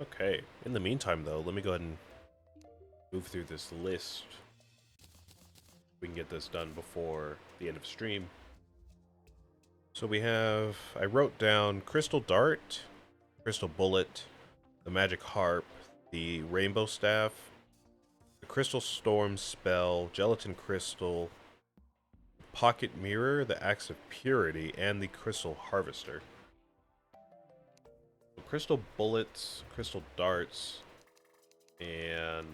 Okay, in the meantime though, let me go ahead and move through this list. We can get this done before the end of stream. So we have, I wrote down Crystal Dart, Crystal Bullet, the Magic Harp, the Rainbow Staff, the Crystal Storm spell, Gelatin Crystal, Pocket Mirror, the Axe of Purity, and the Crystal Harvester. So Crystal Bullets, Crystal Darts, and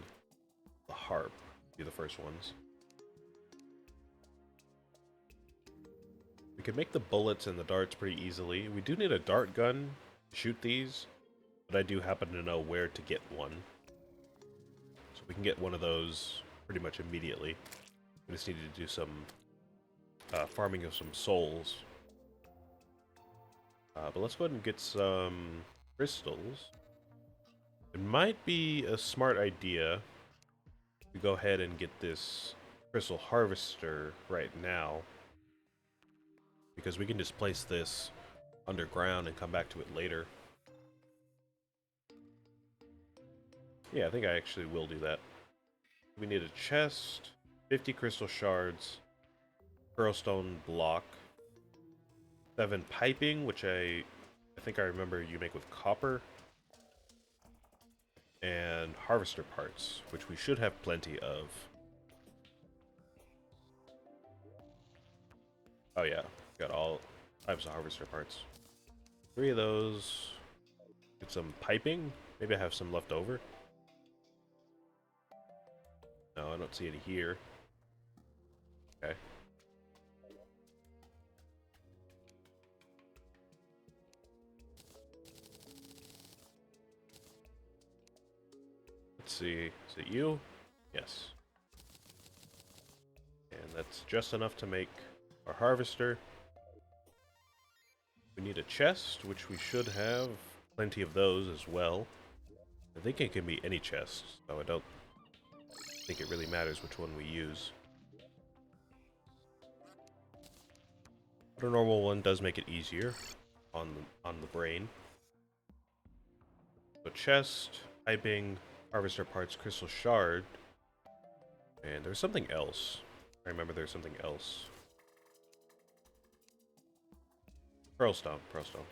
the Harp be the first ones. We can make the bullets and the darts pretty easily. We do need a dart gun to shoot these, but I do happen to know where to get one. So we can get one of those pretty much immediately. We just need to do some farming of some souls. But let's go ahead and get some crystals. It might be a smart idea to go ahead and get this crystal harvester right now, because we can just place this underground and come back to it later. Yeah, I think I actually will do that. We need a chest, 50 crystal shards, pearlstone block, 7 piping, which I think I remember you make with copper, and harvester parts, which we should have plenty of. Oh yeah, got all types of harvester parts. 3 of those. Get some piping. Maybe I have some left over. No, I don't see any here. Okay. Let's see. Is it you? Yes. And that's just enough to make our harvester. We need a chest, which we should have plenty of those as well. I think it can be any chest, so I don't think it really matters which one we use. But a normal one does make it easier on the brain. So chest, piping, harvester parts, crystal shard, and there's something else. I remember there's something else. Pearlstone, pearlstone.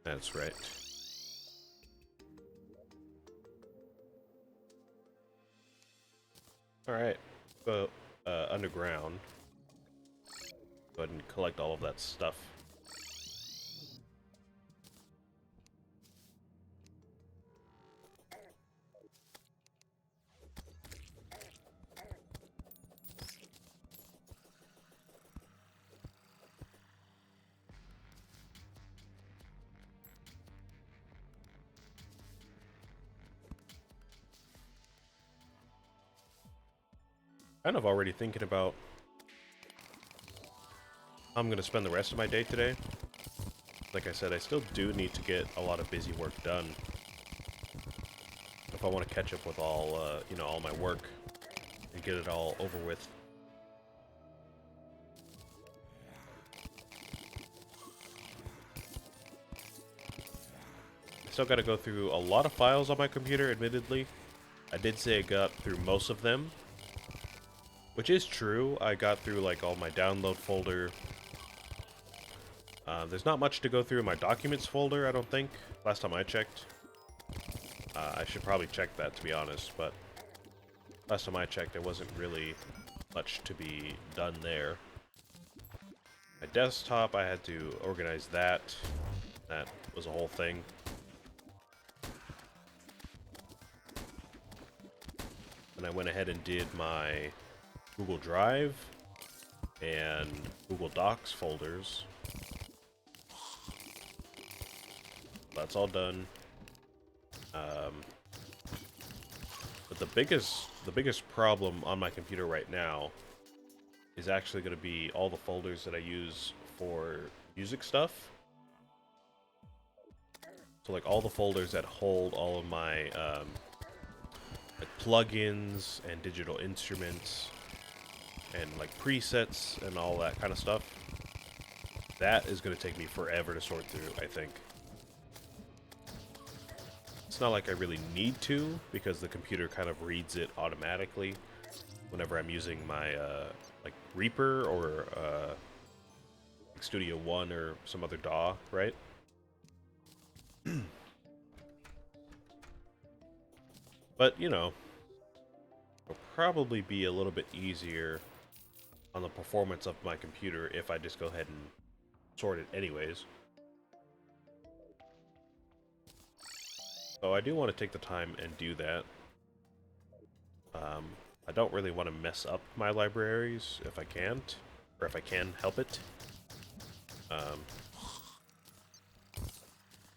That's right. Alright, go underground. Go ahead and collect all of that stuff. Kind of already thinking about how I'm going to spend the rest of my day today. Like I said, I still do need to get a lot of busy work done if I want to catch up with all, you know, all my work and get it all over with. Still got to go through a lot of files on my computer, admittedly. I did say I got through most of them, which is true. I got through like all my download folder. There's not much to go through in my documents folder, I don't think. Last time I checked. I should probably check that, to be honest, but last time I checked, there wasn't really much to be done there. My desktop, I had to organize that. That was a whole thing. And I went ahead and did my Google Drive and Google Docs folders. That's all done. But the biggest problem on my computer right now is actually going to be all the folders that I use for music stuff. So like all the folders that hold all of my like plugins and digital instruments and like presets and all that kind of stuff. That is going to take me forever to sort through, I think. It's not like I really need to, because the computer kind of reads it automatically whenever I'm using my like Reaper or like Studio One or some other DAW, right? But you know, it'll probably be a little bit easier on the performance of my computer if I just go ahead and sort it anyways. So I do want to take the time and do that. I don't really want to mess up my libraries if I can't, or if I can help it. Um,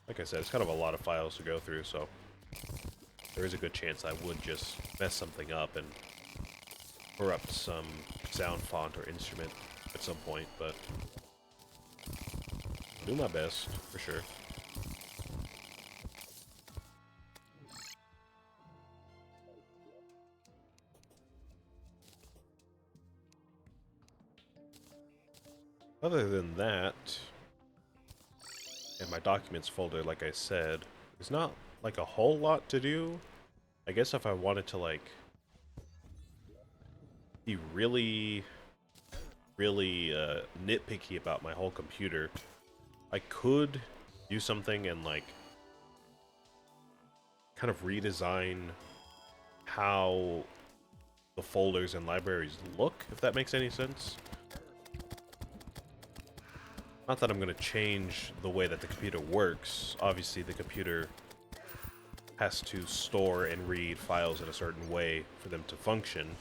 like I said, it's kind of a lot of files to go through, so there is a good chance I would just mess something up and corrupt some sound font or instrument at some point, but I'll do my best, for sure. Other than that, in my documents folder, like I said, there's not like a whole lot to do. I guess if I wanted to like be really nitpicky about my whole computer, I could do something and like kind of redesign how the folders and libraries look, if that makes any sense. Not that I'm going to change the way that the computer works. Obviously, the computer has to store and read files in a certain way for them to function.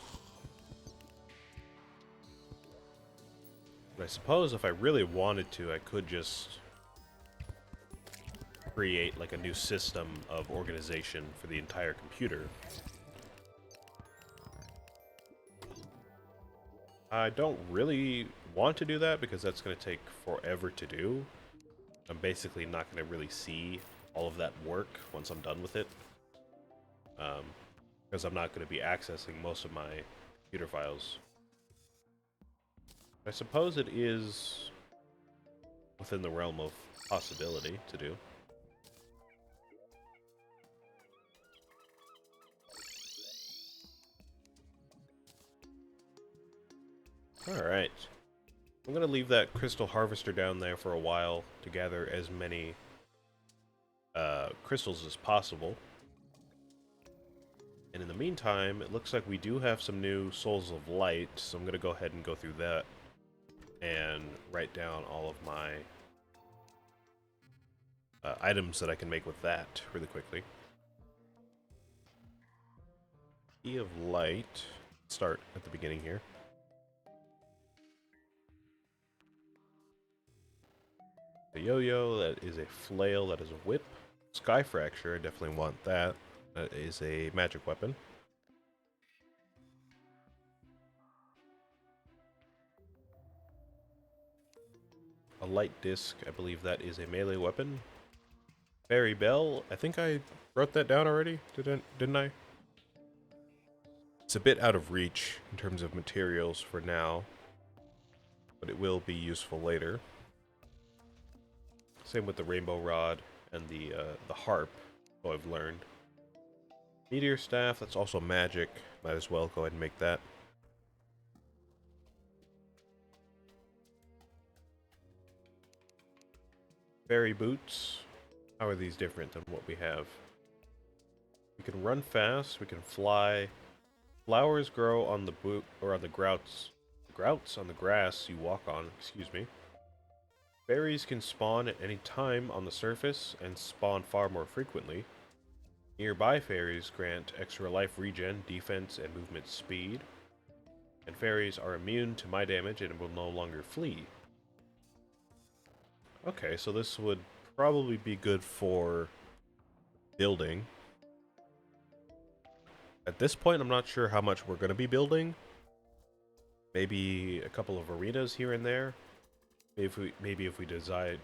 But I suppose if I really wanted to, I could just create like a new system of organization for the entire computer. I don't really want to do that because that's going to take forever to do. I'm basically not going to really see all of that work once I'm done with it. Because I'm not going to be accessing most of my computer files. I suppose it is within the realm of possibility to do. Alright. I'm going to leave that crystal harvester down there for a while to gather as many crystals as possible. And in the meantime, it looks like we do have some new souls of light, so I'm going to go ahead and go through that and write down all of my items that I can make with that really quickly. Key of light. Start at the beginning here. The yo-yo, that is a flail, that is a whip. Sky fracture, I definitely want that. That is a magic weapon. A light disc, I believe that is a melee weapon. Fairy bell, I think I wrote that down already, didn't I? It's a bit out of reach in terms of materials for now, but it will be useful later. Same with the rainbow rod and the harp, so I've learned. Meteor staff, that's also magic. Might as well go ahead and make that. Fairy boots. How are these different than what we have? We can run fast, we can fly. Flowers grow on the boot or on the grouts. Grouts on the grass you walk on, excuse me. Fairies can spawn at any time on the surface and spawn far more frequently. Nearby fairies grant extra life regen, defense, and movement speed. And fairies are immune to my damage and will no longer flee. Okay, so this would probably be good for building. At this point, I'm not sure how much we're going to be building. Maybe a couple of arenas here and there. Maybe if we decide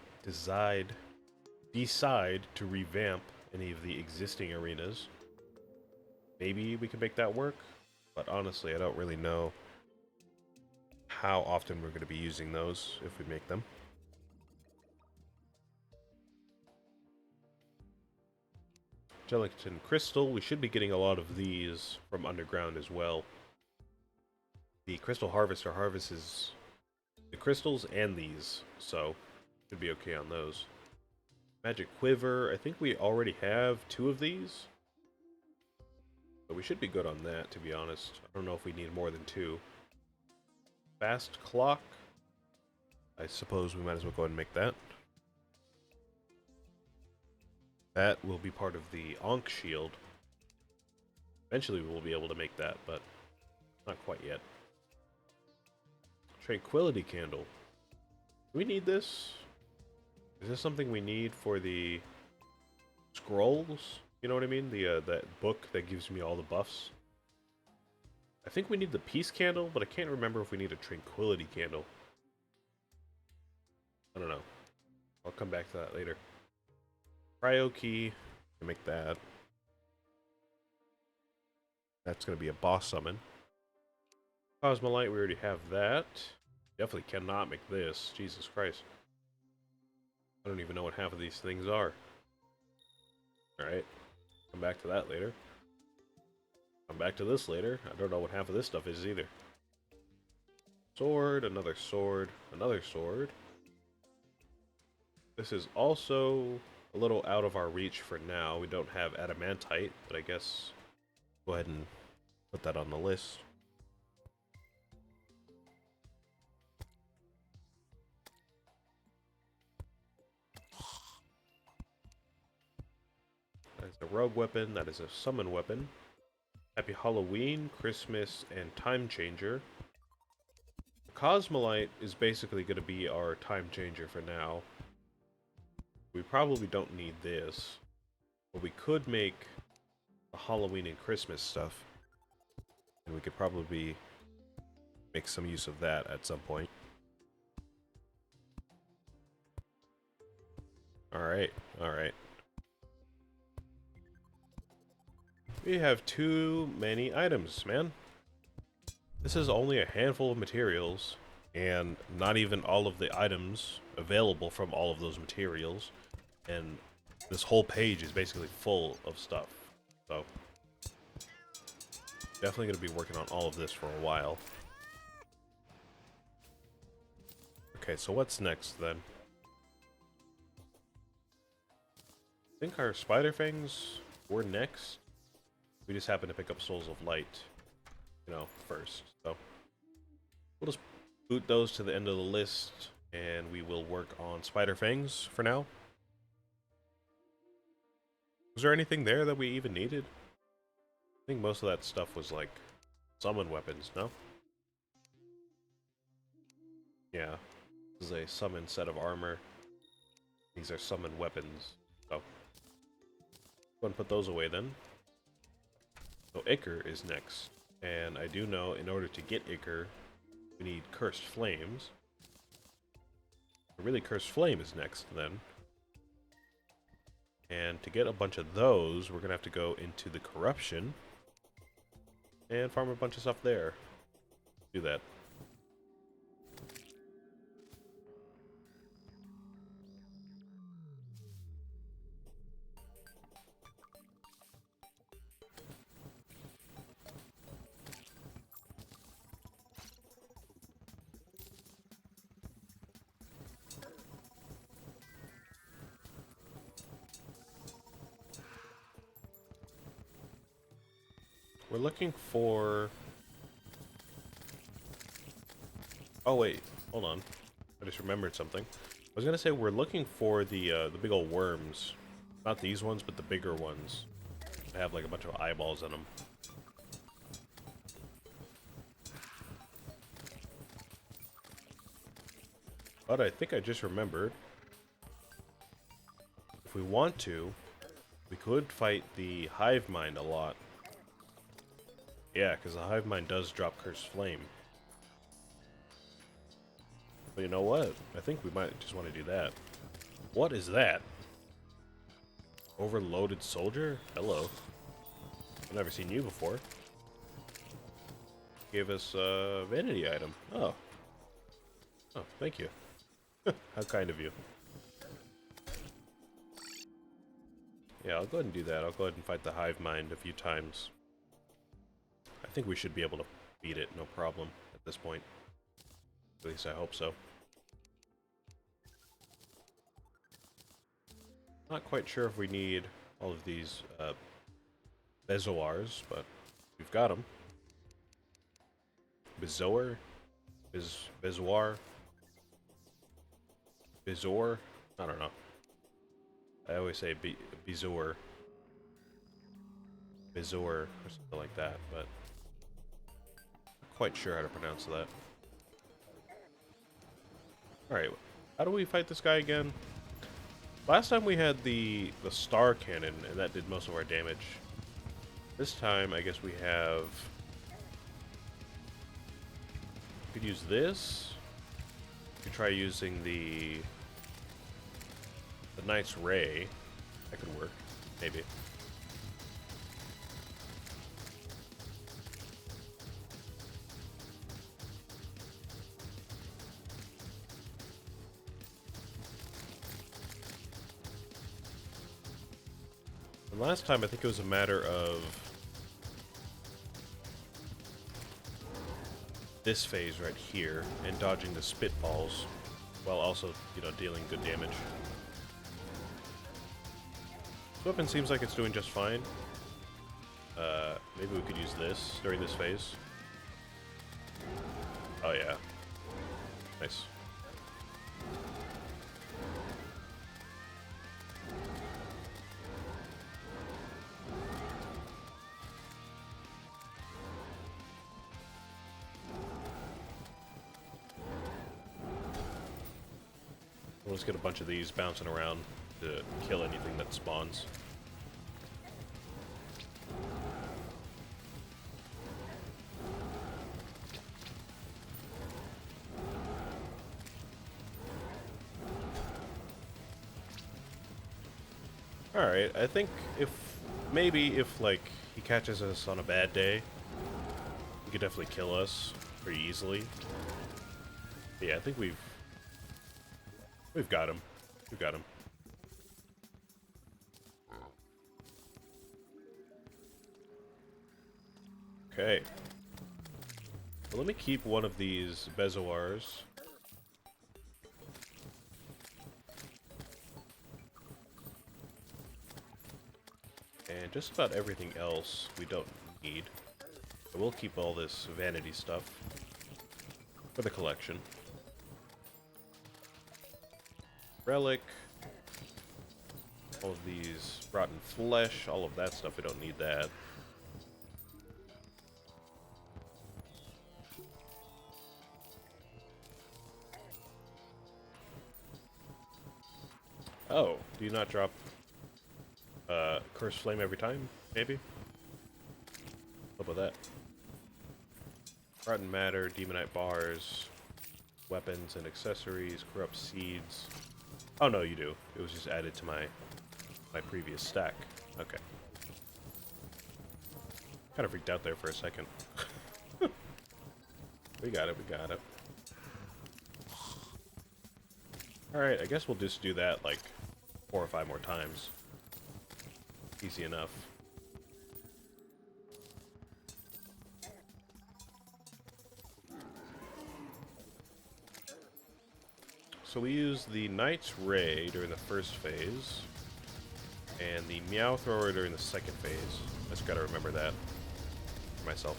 to revamp any of the existing arenas, maybe we can make that work. But honestly, I don't really know how often we're going to be using those if we make them. Gelatin crystal. We should be getting a lot of these from underground as well. The crystal harvester harvests the crystals and these, so should be okay on those. Magic quiver. I think we already have 2 of these. So we should be good on that, to be honest. I don't know if we need more than 2. Fast clock. I suppose we might as well go ahead and make that. That will be part of the Ankh shield. Eventually we'll be able to make that, but not quite yet. Tranquility candle. Do we need this? Is this something we need for the scrolls? You know what I mean? That book that gives me all the buffs. I think we need the peace candle, but I can't remember if we need a tranquility candle. I don't know. I'll come back to that later. Cryo key. Can make that. That's going to be a boss summon. Cosmolite, we already have that. Definitely cannot make this. Jesus Christ. I don't even know what half of these things are. Alright. Come back to that later. Come back to this later. I don't know what half of this stuff is either. Sword, another sword, another sword. This is also a little out of our reach for now. We don't have adamantite, but I guess go ahead and put that on the list. That is a rogue weapon. That is a summon weapon. Happy Halloween, Christmas, and Time Changer. Cosmolite is basically going to be our Time Changer for now. We probably don't need this, but we could make the Halloween and Christmas stuff, and we could probably make some use of that at some point. Alright, alright. We have too many items, man. This is only a handful of materials, and not even all of the items available from all of those materials. And this whole page is basically full of stuff. So, definitely going to be working on all of this for a while. Okay, so what's next then? I think our spider fangs were next. We just happened to pick up Souls of Light, you know, first. So, we'll just boot those to the end of the list, and we will work on spider fangs for now. Was there anything there that we even needed? I think most of that stuff was like summon weapons, no? Yeah. This is a summon set of armor. These are summon weapons. So, go and put those away then. So Ichor is next. And I do know in order to get Ichor, we need Cursed Flames. Really, Cursed Flame is next then. And to get a bunch of those, we're going to have to go into the Corruption and farm a bunch of stuff there. Do that. We're looking for... Oh wait, hold on. I just remembered something. I was gonna say we're looking for the big old worms. Not these ones, but the bigger ones. They have like a bunch of eyeballs in them. But I think I just remembered. If we want to, we could fight the hive mind a lot. Yeah, because the hive mind does drop Cursed Flame. But you know what? I think we might just want to do that. What is that? Overloaded soldier? Hello. I've never seen you before. Gave us a vanity item. Oh. Oh, thank you. How kind of you. Yeah, I'll go ahead and do that. I'll go ahead and fight the hive mind a few times. I think we should be able to beat it, no problem, at this point. At least I hope so. Not quite sure if we need all of these bezoars, but we've got them. Bezoar? Bezoar? Bezor? I don't know. I always say Bezor. Bezor or something like that, but not quite sure how to pronounce that. Alright, how do we fight this guy again? Last time we had the star cannon, and that did most of our damage. This time, I guess we have... We could use this. We could try using the Knight's Ray. That could work, maybe. And last time, I think it was a matter of this phase right here and dodging the spitballs while also, you know, dealing good damage. This weapon seems like it's doing just fine. Maybe we could use this during this phase. Oh yeah. Nice. Let's get a bunch of these bouncing around to kill anything that spawns. Alright, I think maybe if, like, he catches us on a bad day, he could definitely kill us pretty easily. But yeah, I think we've got him. We've got him. Okay. Well, let me keep one of these bezoars. And just about everything else we don't need. I will keep all this vanity stuff for the collection. Relic. All of these rotten flesh, all of that stuff, we don't need that. Oh, do you not drop Cursed Flame every time, maybe? How about that? Rotten Matter, Demonite Bars, Weapons and Accessories, Corrupt Seeds. Oh no, you do. It was just added to my previous stack. Okay. Kind of freaked out there for a second. We got it, we got it. Alright, I guess we'll just do that like 4 or 5 more times. Easy enough. So we use the Knight's Ray during the first phase, and the Meow Thrower during the second phase. I just gotta remember that for myself.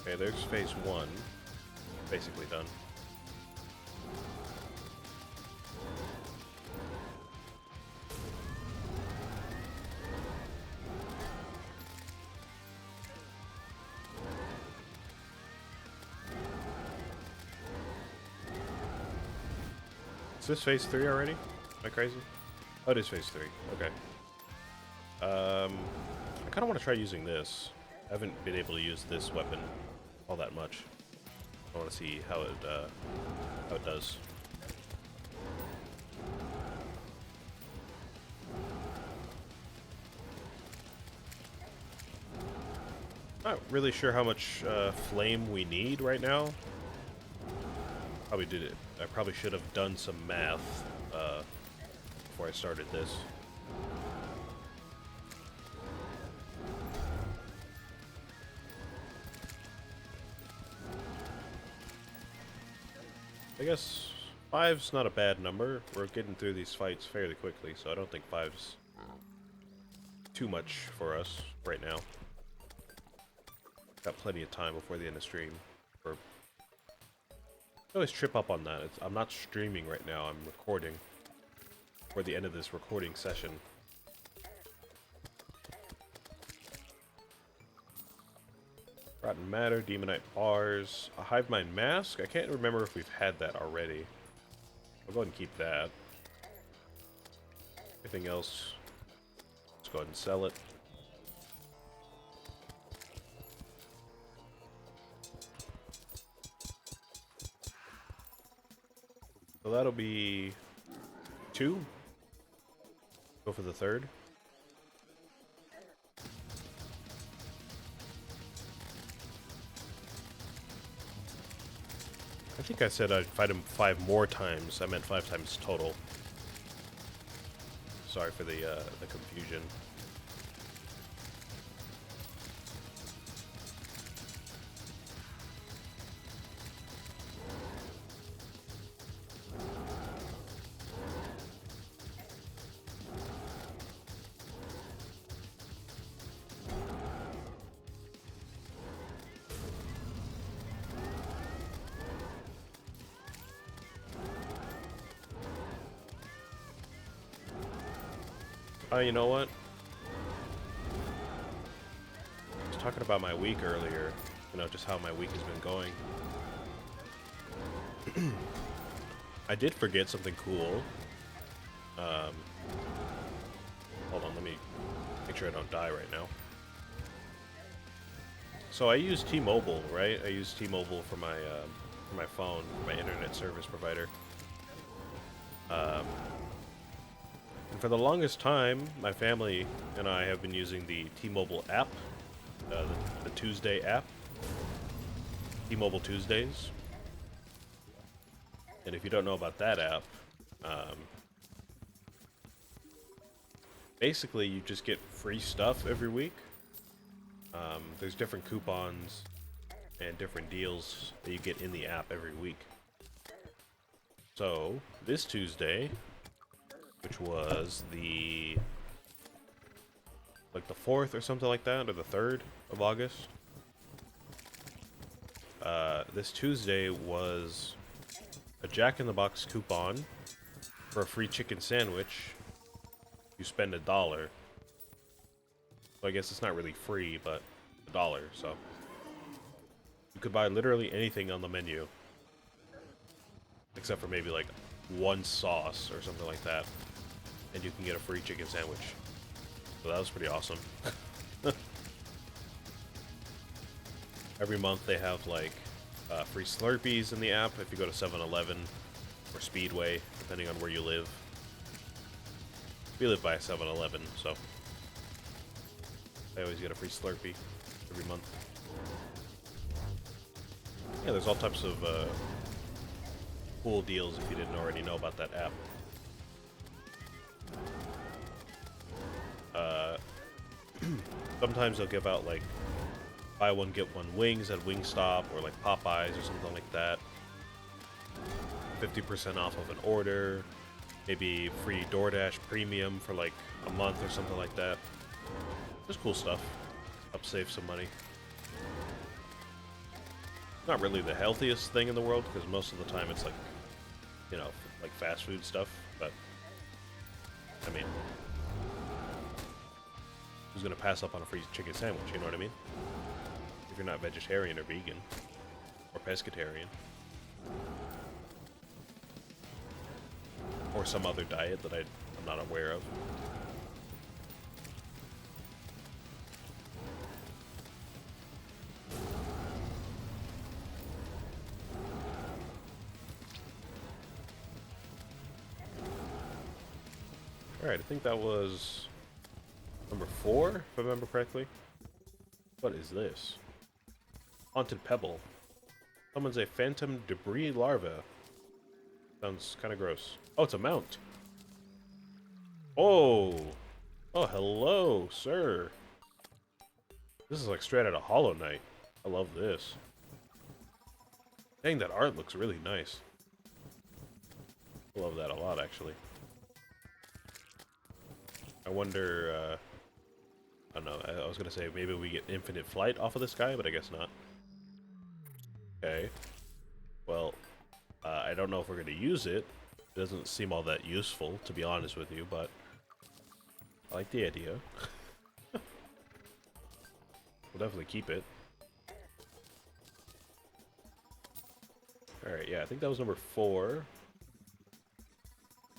Okay, there's phase 1. Basically done. Is this phase 3 already? Am I crazy? Oh, it is phase 3. Okay. I kind of want to try using this. I haven't been able to use this weapon all that much. I want to see how it does. Not really sure how much flame we need right now. Probably did it. I probably should have done some math before I started this. I guess 5's not a bad number. We're getting through these fights fairly quickly, so I don't think 5's too much for us right now. Got plenty of time before the end of stream. I always trip up on that. I'm not streaming right now, I'm recording. For the end of this recording session. Rotten Matter, Demonite Bars, a Hive Mind Mask. I can't remember if we've had that already. I'll go ahead and keep that. Anything else? Let's go ahead and sell it. So that'll be 2. Go for the 3rd. I think I said I'd fight him 5 more times. I meant 5 times total. Sorry for the confusion. You know what? I was talking about my week earlier. You know, just how my week has been going. I did forget something cool. Hold on, let me make sure I don't die right now. So I use T-Mobile, right? I use T-Mobile for my phone, my internet service provider. And for the longest time, my family and I have been using the T-Mobile app, the Tuesday app, T-Mobile Tuesdays. And if you don't know about that app, basically you just get free stuff every week. There's different coupons and different deals that you get in the app every week. So this Tuesday, which was the 4th or something like that, or the 3rd of August. This Tuesday was a Jack in the Box coupon for a free chicken sandwich. You spend $1. So I guess it's not really free, but $1. So you could buy literally anything on the menu, except for maybe like one sauce or something like that, and you can get a free chicken sandwich. So that was pretty awesome. Every month they have like free Slurpees in the app if you go to 7-Eleven or Speedway, depending on where you live. We live by a 7-Eleven, so I always get a free Slurpee every month. Yeah, there's all types of cool deals if you didn't already know about that app. Sometimes they'll give out like buy one get one wings at Wingstop or like Popeyes or something like that. 50% off of an order, maybe free DoorDash premium for like a month or something like that. Just cool stuff. Help save some money. Not really the healthiest thing in the world because most of the time it's like, you know, like fast food stuff, but I mean, who's gonna pass up on a free chicken sandwich, you know what I mean? If you're not vegetarian or vegan or pescatarian. or some other diet that I'm not aware of. Alright, I think that was number 4, if I remember correctly. What is this? Haunted Pebble. Summons a phantom debris larva. Sounds kind of gross. Oh, it's a mount. Oh! Oh, hello, sir. This is like straight out of Hollow Knight. I love this. Dang, that art looks really nice. I love that a lot, actually. I wonder, I don't know, I was gonna say maybe we get infinite flight off of this guy, but I guess not. Okay. Well, I don't know if we're gonna use it. It doesn't seem all that useful, to be honest with you, but I like the idea. We'll definitely keep it. Alright, yeah, I think that was number 4.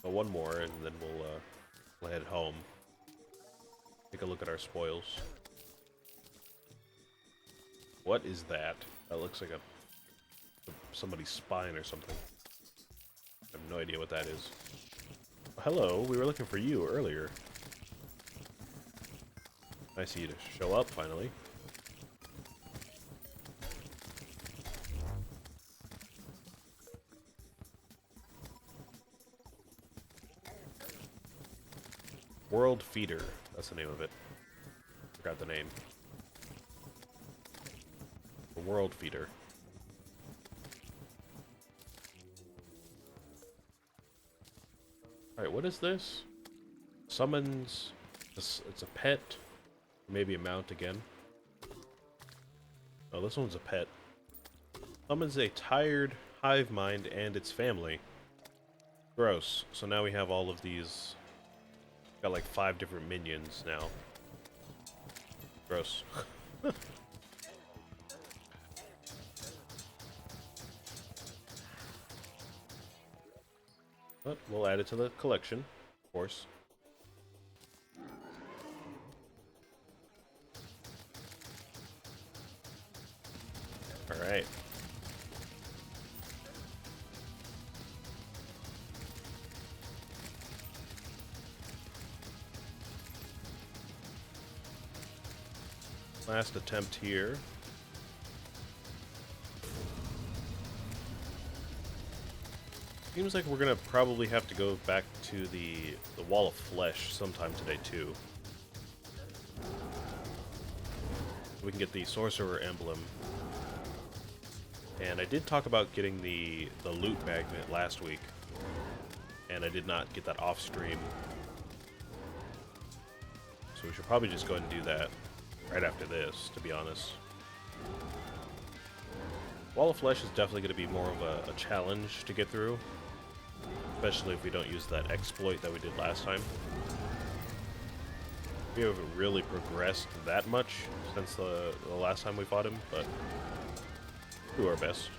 So one more, and then we'll head home. Take a look at our spoils. What is that? That looks like somebody's spine or something. I have no idea what that is. Hello, we were looking for you earlier. Nice of you to show up, finally. World Feeder. That's the name of it. Forgot the name. The World Feeder. Alright, what is this? Summons... It's a pet. Maybe a mount again. Oh, this one's a pet. Summons a tired hive mind and its family. Gross. So now we have all of these... Got like 5 different minions now. Gross. But we'll add it to the collection, of course. Alright. Last attempt here. Seems like we're gonna probably have to go back to the Wall of Flesh sometime today too. We can get the Sorcerer Emblem. And I did talk about getting the loot magnet last week, and I did not get that off stream. So we should probably just go ahead and do that right after this, to be honest. Wall of Flesh is definitely going to be more of a challenge to get through, especially if we don't use that exploit that we did last time. We haven't really progressed that much since the last time we fought him, but do our best.